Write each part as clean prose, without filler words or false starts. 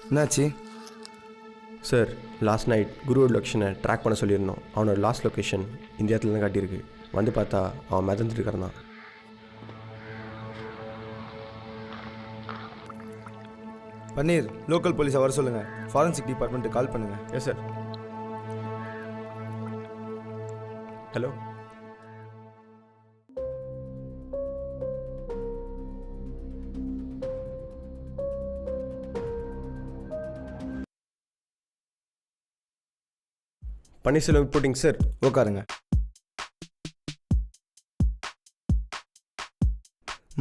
என்னாச்சு? Sir, last night குருவோட லொக்கேஷனை ட்ராக் பண்ண சொல்லியிருந்தோம். அவனோட லாஸ்ட் லொக்கேஷன் இந்த இடத்துல தான் காட்டியிருக்கு. வந்து பார்த்தா அவன் மிதந்துட்டு இருக்கிறான். பன்னீர், லோக்கல் போலீஸை வர சொல்லுங்கள். ஃபாரன்சிக் டிபார்ட்மெண்ட்டுக்கு கால் பண்ணுங்கள். Yes sir. Hello. Panneerselvam reporting sir. உட்காருங்க.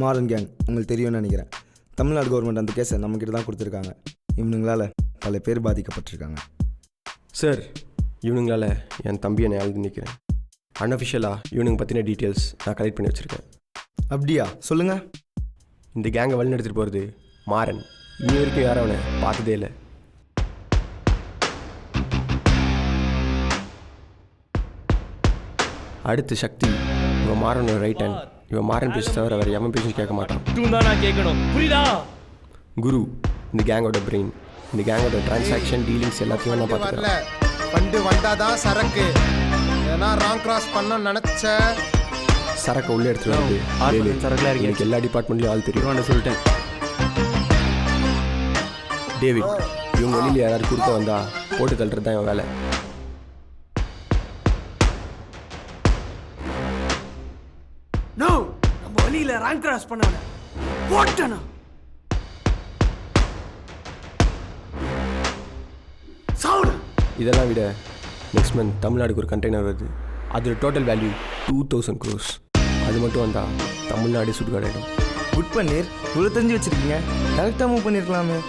மாரன் கேங் உங்களுக்கு தெரியும்னு நினைக்கிறேன். தமிழ்நாடு கவர்மெண்ட் அந்த கேஸை நம்மக்கிட்ட தான் கொடுத்துருக்காங்க. இவனுங்களால் பல பேர் பாதிக்கப்பட்டிருக்காங்க. சார், இவனுங்களால் என் தம்பியை நான் எழுதி நிற்கிறேன். அன்அஃபிஷியலாக இவனுங்க பற்றின டீட்டெயில்ஸ் நான் கலெக்ட் பண்ணி வச்சுருக்கேன். அப்படியா? சொல்லுங்கள். இந்த கேங்கை வழி நடத்திட்டு போகிறது மாறன். இன்னி வரைக்கும் யாரும் அவனை பார்த்ததே இல்லை. அடுத்து சக்தி. இவன் மாறனோட ரைட் ஹேண்ட். இவன் மாறன் பேச தவிர வேறு எவன் பேசும் கேட்க மாட்டான். குரு இந்த கேங்கோட பிரெயின். இந்த கேங்கோட டிரான்சாக்ஷன் டீலிங்ஸ் எல்லாத்தையும் நான் பார்த்துக்கிறேன். ஃபண்டு வந்தாதான் சரக்கு. ஏன்னா ராங் கிராஸ் பண்ண நினச்ச சரக்கு உள்ளே எடுத்துகிட்டு வந்து சரக்குலாம் இருக்கு. எனக்கு எல்லா டிபார்ட்மெண்ட்லேயும் ஆள் தெரியும் சொல்லிட்டேன். டேவிட், இவங்க வெளியில் யாராவது கொடுக்க வந்தா போட்டு தள்ளுறது தான் என் வேலை. நம்ம வழியில ரேங்க் கிராஸ் பண்ணவன போட்டனா சவுண்ட். இதெல்லாம் விட நெக்ஸ்ட் மந்த் தமிழ்நாடுக்கு ஒரு கண்டெய்னர் வருது. அதோட டோட்டல் வேல்யூ 2000 crores. அது மட்டும் வந்தால் தமிழ்நாடு சுடுகாடாயிடும். குட் பன்னீர், இவ்வளோ தெரிஞ்சு வச்சுருக்கீங்க. கரெக்டாக மூவ் பண்ணியிருக்கலாமே.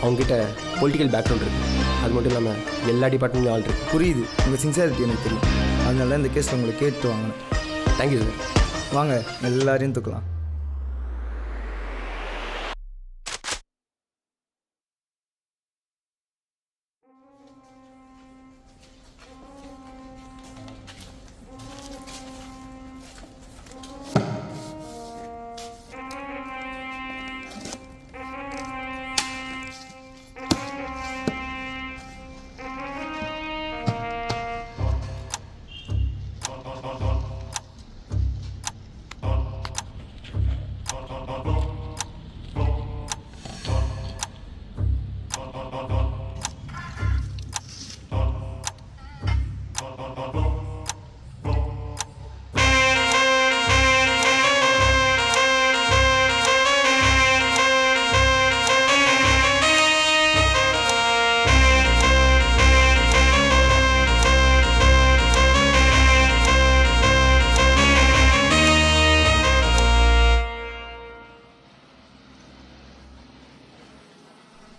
அவங்ககிட்ட பொலிட்டிக்கல் பேக்ரவுண்ட் இருக்குது. அது மட்டும் இல்லாமல் எல்லா டிபார்ட்மெண்ட்லையும் ஆள் இருக்குது. புரியுது, உங்கள் சின்சியாரிட்டி எனக்கு தெரியும். அதனால தான் இந்த கேஸில் உங்களை கேட்டு வாங்கினேன். Thank you sir. வாங்க, எல்லாரையும் தூக்கலாம்.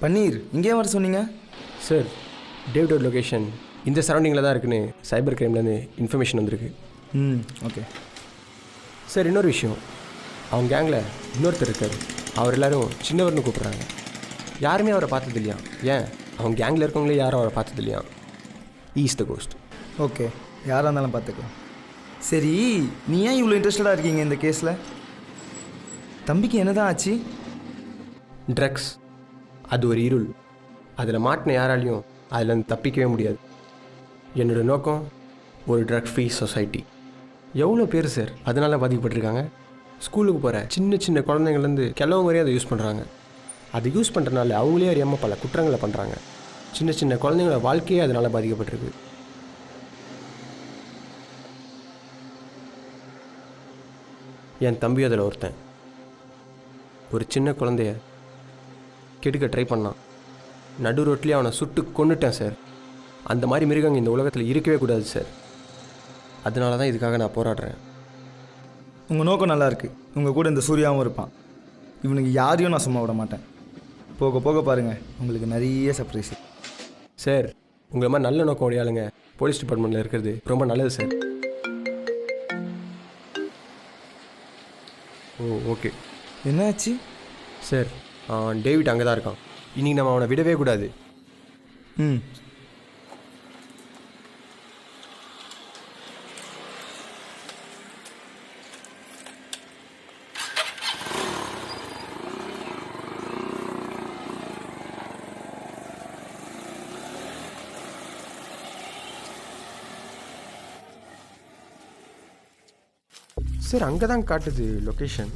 பன்னீர், இங்கே வர சொன்னீங்க சார். டேவிடோட லொக்கேஷன் இந்த சரௌண்டிங்கில் தான் இருக்குன்னு சைபர் கிரைம்லேருந்து இன்ஃபர்மேஷன் வந்திருக்கு. ஓகே சார், இன்னொரு விஷயம். அவங்க கேங்கில் இன்னொருத்தர் இருக்கார். அவர் எல்லோரும் சின்னவர்னு கூப்பிட்றாங்க. யாருமே அவரை பார்த்தது இல்லையா? ஏன் அவங்க கேங்கில் இருக்கவங்களே யாரும் அவரை பார்த்தது இல்லையா? Is the cost. ஓகே, யாராக இருந்தாலும் பார்த்துக்கலாம். சரி, நீ ஏன் இவ்வளோ இன்ட்ரெஸ்டடாக இருக்கீங்க இந்த கேஸில்? தம்பிக்கு என்ன தான் ஆச்சு? ட்ரக்ஸ் அது ஒரு இருள். அதில் மாட்டின யாராலையும் அதில் தப்பிக்கவே முடியாது. என்னோடய நோக்கம் ஒரு ட்ரக் ஃப்ரீ சொசைட்டி. எவ்வளோ பேர் சார் அதனால் பாதிக்கப்பட்டிருக்காங்க? ஸ்கூலுக்கு போகிற சின்ன சின்ன குழந்தைங்கள்லேருந்து கிழவங்க வரையும் அதை யூஸ் பண்ணுறாங்க. அதை யூஸ் பண்ணுறதுனால அவங்களே அறியாமல் பல குற்றங்களை பண்ணுறாங்க. சின்ன சின்ன குழந்தைங்களோட வாழ்க்கையே அதனால் பாதிக்கப்பட்டிருக்கு. என் தம்பி அதில் ஒருத்தன். ஒரு சின்ன குழந்தைய கெடுக்க ட்ரை பண்ணான். நடு ரோட்லேயே அவனை சுட்டு கொண்டுட்டேன் சார். அந்த மாதிரி மிருகங்க இந்த உலகத்தில் இருக்கவே கூடாது சார். அதனால தான் இதுக்காக நான் போராடுறேன். உங்கள் நோக்கம் நல்லா இருக்குது. உங்கள் கூட இந்த சூர்யாவும் இருப்பான். இவனுக்கு யாரையும் நான் சும்மா விட மாட்டேன். போக போக பாருங்கள், உங்களுக்கு நிறைய சர்ப்ரைஸ். சார், உங்களை மாதிரி நல்ல நோக்கம் உடையாளுங்க போலீஸ் டிபார்ட்மெண்ட்டில் இருக்கிறது ரொம்ப நல்லது சார். ஓ, ஓகே. என்னாச்சு சார்? டேவிட் அங்கே தான் இருக்கான். இன்றைக்கி நம்ம அவனை விடவே கூடாது. சார் அங்கே தான் காட்டுது லொக்கேஷன்.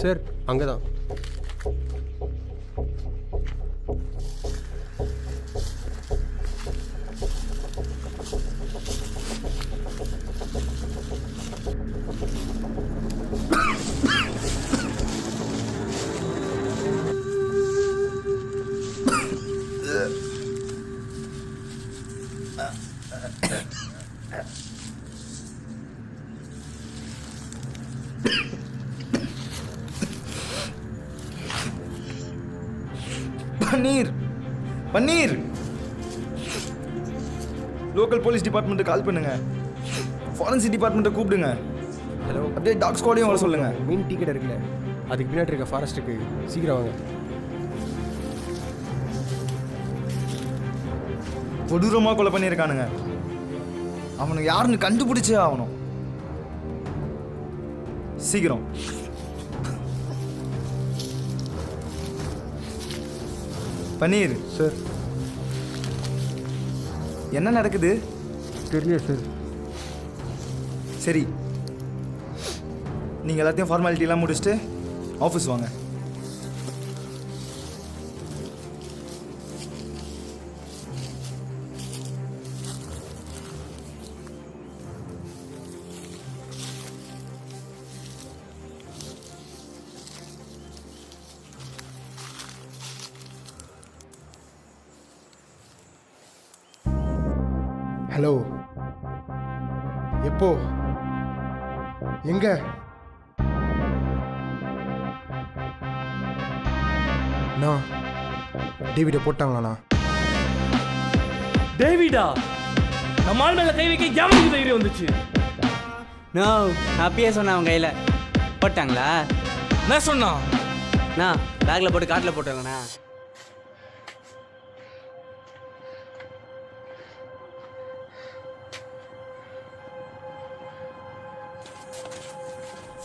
சார் அங்கே தான். Paneer paneer local police department கால் பண்ணுங்க, ஃபாரன்சிக் டிபார்ட்மெண்ட்டை கூப்பிடுங்க. ஹலோ, அப்படியே டாக் ஸ்குவாடையும் வர சொல்லுங்க. மீன் டிக்கெட் இருக்குல்ல, அதுக்கு பின்னாடி இருக்க ஃபாரஸ்ட்டுக்கு சீக்கிரம் வாங்க. கொடூரமாக கொலை பண்ணியிருக்கானுங்க. அவனுக்கு யாருன்னு கண்டுபிடிச்சே ஆகணும். சீக்கிரம். பன்னீர் சார் என்ன நடக்குது தெரியல சார். சரி, நீங்கள் எல்லாத்தையும் ஃபார்மாலிட்டிலாம் முடிச்சுட்டு ஆஃபீஸ் வாங்க. ஹலோ, எப்போ, எங்க? நான் டேவிடை போட்டாங்களாண்ணா? டேவிடா, நம்ம ஆள் மேல கை வைக்க எவனுக்கு தைரியம் வந்துச்சு? நான் அப்பயே சொன்னேன் அவன் கையில் போட்டாங்களா? என்ன சொன்னான்? நான் பேக்கில் போட்டு காட்டில் போட்டாங்கண்ணா.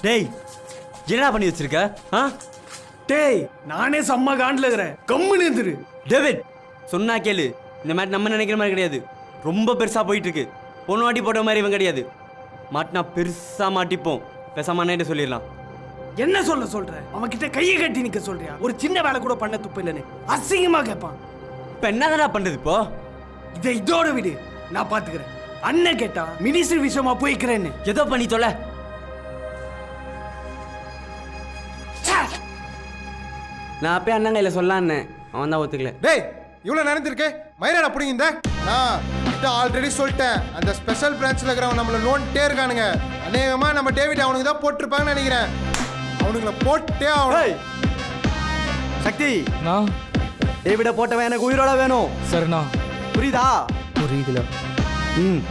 டேய், என்னடா பண்ணி வச்சிருக்க? ஆ டேய், நானே செம்ம காண்டில் இருக்கிறேன், கம்முன்னு இருந்துரு. டேவிட், சொன்னா கேளு. இந்த மாதிரி நம்ம நினைக்கிற மாதிரி கிடையாது. ரொம்ப பெருசாக போயிட்டு இருக்கு. பொண்ணு வாட்டி போட்ட மாதிரி இவன் கிடையாது. மாட்டினா பெருசாக மாட்டிப்போம். பேசாம அண்ணன்ட்ட சொல்லிடலாம். என்ன சொல்ற? அவன் கிட்ட கையை கட்டி நிக்க சொல்றியா? ஒரு சின்ன வேலை கூட பண்ண துப்பு இல்லைன்னு அசிங்கமா கேட்பான். இப்போ என்னதான்டா பண்ணுறது இப்போ? இதை இதோட விடு, நான் பாத்துக்கிறேன். அண்ணன் கேட்டா மினிஸ்டர் விஷயமா போய்க்கிறேன்னு. ஏதோ பண்ணி தொலை. நான் அப்பயே அண்ணன் கையில் சொல்லான்னு அவன் தான் ஒத்துக்கல. டேய், இவ்வளோ நடந்திருக்கு, மயிராடா பிடிங்க. நான் கிட்ட ஆல்ரெடி சொல்லிட்டேன், அந்த ஸ்பெஷல் பிரான்ச்சில் இருக்கிறவங்க நம்மளை நோண்டே இருக்கானுங்க. அநேகமாக நம்ம டேவிட் அவனுக்கு தான் போட்டிருப்பாங்கன்னு நினைக்கிறேன். அவனுங்களை போட்டே ஆகணும். சக்தி, நான் டேவிட போட்டவன் எனக்கு உயிரோட வேணும். சரிண்ணா. புரியுதா? புரியுதுண்ணா. ம்.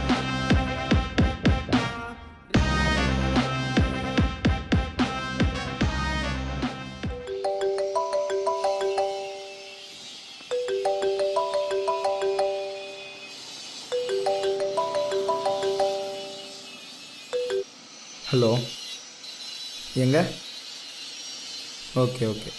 ஹலோ, எங்க? Okay okay.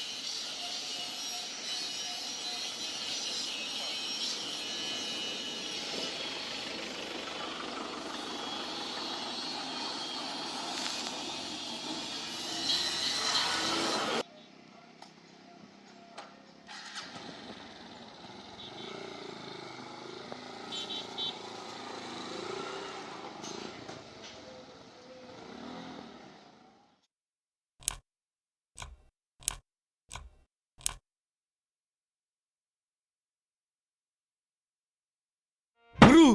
குரு,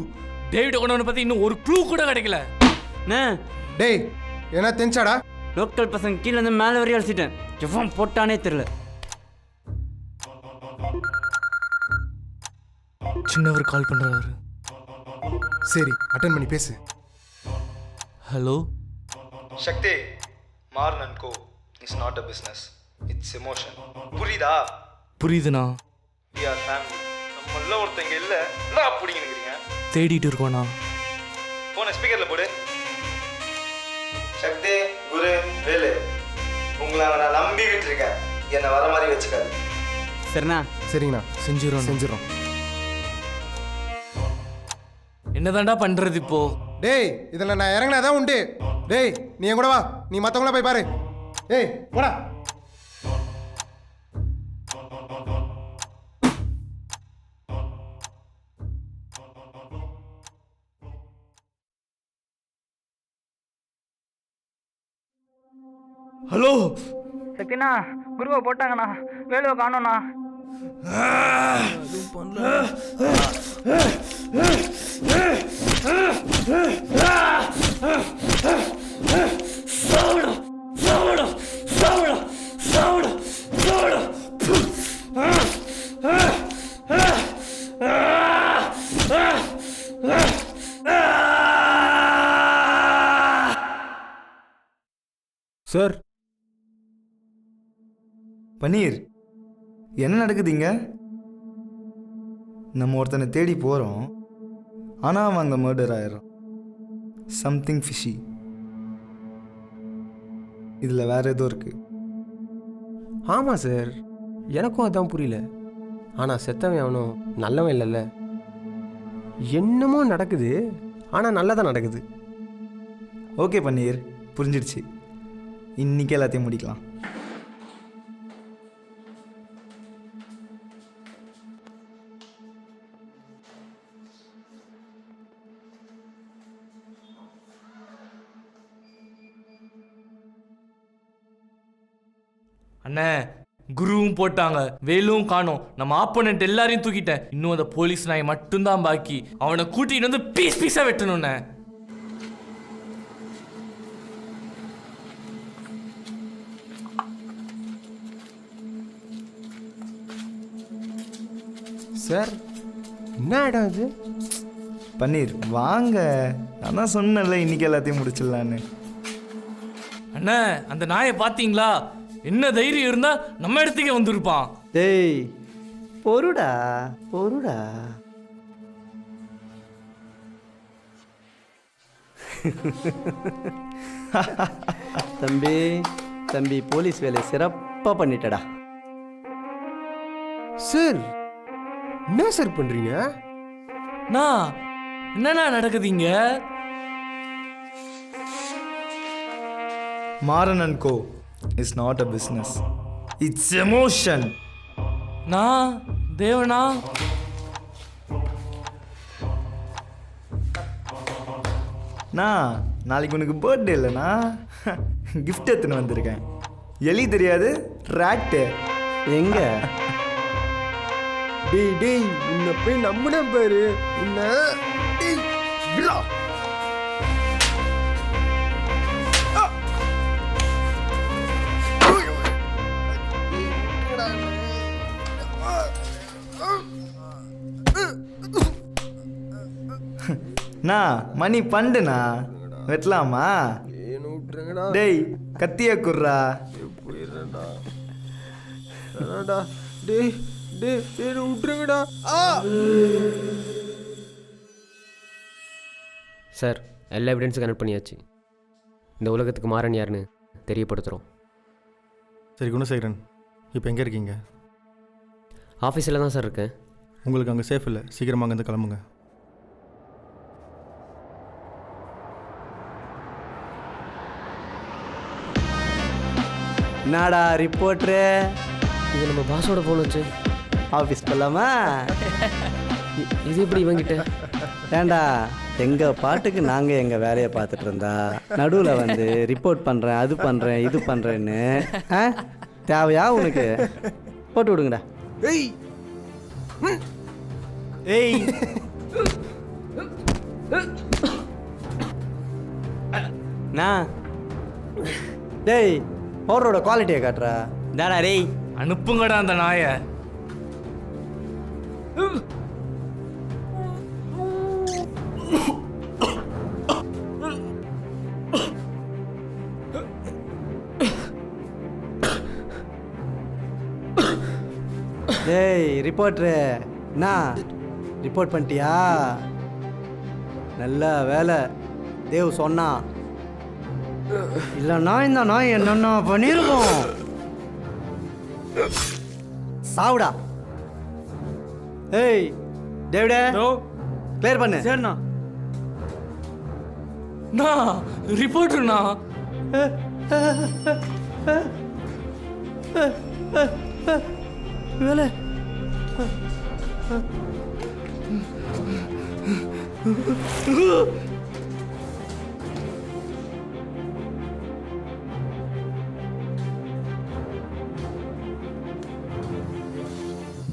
டேவிட் கொண்டவனை பத்தி இன்னும் ஒரு க்ளூ கூட கிடைக்கல. டேய், என்ன தெரிஞ்சாடா? லோக்கல் பசங்க கீழே இருந்து மேலே வரையும் அழைச்சிட்டேன். எவன் போட்டானே தெரியல. சின்னவர் கால் பண்றாரு. சரி, அட்டன் பண்ணி பேசு. Hello Sakthi, Maran and Co is not a business, it's emotion. புரியுதா? புரியுதுண்ணா. we are family. நம்மள ஒருத்தங்க இல்லை, என்ன அப்படிங்க நினைக்கிறீங்க? தேடிட்டு இருக்கோண்ணா. ஃபோனை ஸ்பீக்கரில் போடு. சக்தி, குரு, வேலு, உங்களை நான் நம்பிக்கிட்டு இருக்கேன். என்னை வர மாதிரி வச்சுக்காது. சரிண்ணா. சரிங்கண்ணா, செஞ்சிடறோம். என்னதான்டா பண்றது இப்போ? டேய், இதில் நான் இறங்கினாதான் உண்டு. டேய், நீ என் கூட வா. நீ மற்றவங்கள போய் பாரு. டேய், போடா. ஹலோ சக்திண்ணா, குருவை போட்டாங்கண்ணா, வேலுவை காணோண்ணா. சார், பன்னீர், என்ன நடக்குதுங்க? நம்ம ஒருத்தனை தேடி போகிறோம், ஆனால் அவன் அங்கே மர்டர் ஆயிடுறான். Something fishy. இதில் வேற ஏதோ இருக்குது. ஆமாம் சார், எனக்கும் அதான் புரியல. ஆனால் செத்தவன் அவனும் நல்லவன் இல்லைல்ல. என்னமோ நடக்குது, ஆனால் நல்லதாக நடக்குது. ஓகே பன்னீர், புரிஞ்சிடுச்சு. இன்னைக்கு எல்லாத்தையும் முடிக்கலாம். அண்ணே, குருவும் போட்டாங்க, வேலும் காணோம். நம்ம ஆப்போனன்ட் எல்லாரையும் தூக்கிட்டேன். இன்னும் அந்த போலீஸ் நாய் மட்டும்தான் பாக்கி. அவனை கூட்டிட்டு வந்து பீஸ் பீஸா வெட்டணும்ண்ணே. சார், என்ன இடம் அது? பன்னீர் வாங்க, நான் தான் சொன்னேன்ல இன்னைக்கு எல்லாத்தையும் முடிச்சிடலான்னு. அண்ணே, அந்த நாயை பாத்தீங்களா? என்ன தைரியம் இருந்தா நம்ம இடத்துக்கே வந்திருப்பான். டேய், பொறுடா பொறுடா. தம்பி தம்பி, போலீஸ் வேலையை சிறப்பாக பண்ணிட்டடா. சார், என்ன சார் பண்ணுறீங்க? என்னண்ணா நடக்குதுங்க? Maran and Co is not a business, it's emotion. தேவனா, நாளைக்கு உனக்கு பர்த்டே இல்லைண்ணா, கிஃப்ட் எடுத்துன்னு வந்திருக்கேன். எலி தெரியாது, ராட்டு. எங்க? டேய் டேய், உன்னை போய் நம்பினேன் பாரு. உன்னை மணி பண்டுண்ணா, வெட்டலாமா? டேய், கத்திய குர்ரா. டேய் டேய் டேய், விட்டுருங்கடா. சார், எல்லா எவிடன்ஸும் கனெக்ட் பண்ணியாச்சு. இந்த உலகத்துக்கு மாறன் யாருன்னு தெரியப்படுத்துகிறோம். சரி குணசேகரன், இப்போ எங்கே இருக்கீங்க? ஆஃபீஸில் தான் சார் இருக்கேன். உங்களுக்கு அங்கே சேஃப் இல்லை, சீக்கிரமாக அங்கேருந்து கிளம்புங்க. என்னடா ரிப்போர்ட்ரு? இது நம்ம பாஸோட ஃபோன் வச்சு ஆஃபீஸ் போகலாமா? இது எப்படி இவங்கிட்ட? ஏண்டா, எங்கள் பாட்டுக்கு நாங்கள் எங்கள் வேலையை பார்த்துட்டு இருந்தா நடுவில் வந்து ரிப்போர்ட் பண்ணுறேன், அது பண்ணுறேன், இது பண்ணுறேன்னு தேவையா உனக்கு? போட்டு விடுங்கடா. ஏய் ஏய், டேய், பவுடரோட குவாலிட்டியை காட்டுறா. தாடா ரேய், அனுப்புங்கடா அந்த நாயை. டேய் ரிப்போர்ட்ரு, என்ன ரிப்போர்ட் பண்ணிட்டியா? நல்ல வேலை, தேவ் சொன்னான். இல்லைன்னா இந்த நாய் என்னென்ன பண்ணியிருக்கோம். சாவுடா. ஏய் டேவிடே, கிளியர் பண்ணு. சரிண்ணா. நான் ரிப்போர்ட்டுண்ணா. வேலை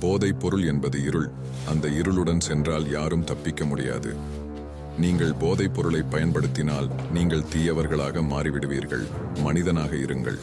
போதைப் பொருள் என்பது இருள். அந்த இருளுடன் சென்றால் யாரும் தப்பிக்க முடியாது. நீங்கள் போதைப் பொருளை பயன்படுத்தினால் நீங்கள் தீயவர்களாக மாறிவிடுவீர்கள். மனிதனாக இருங்கள்.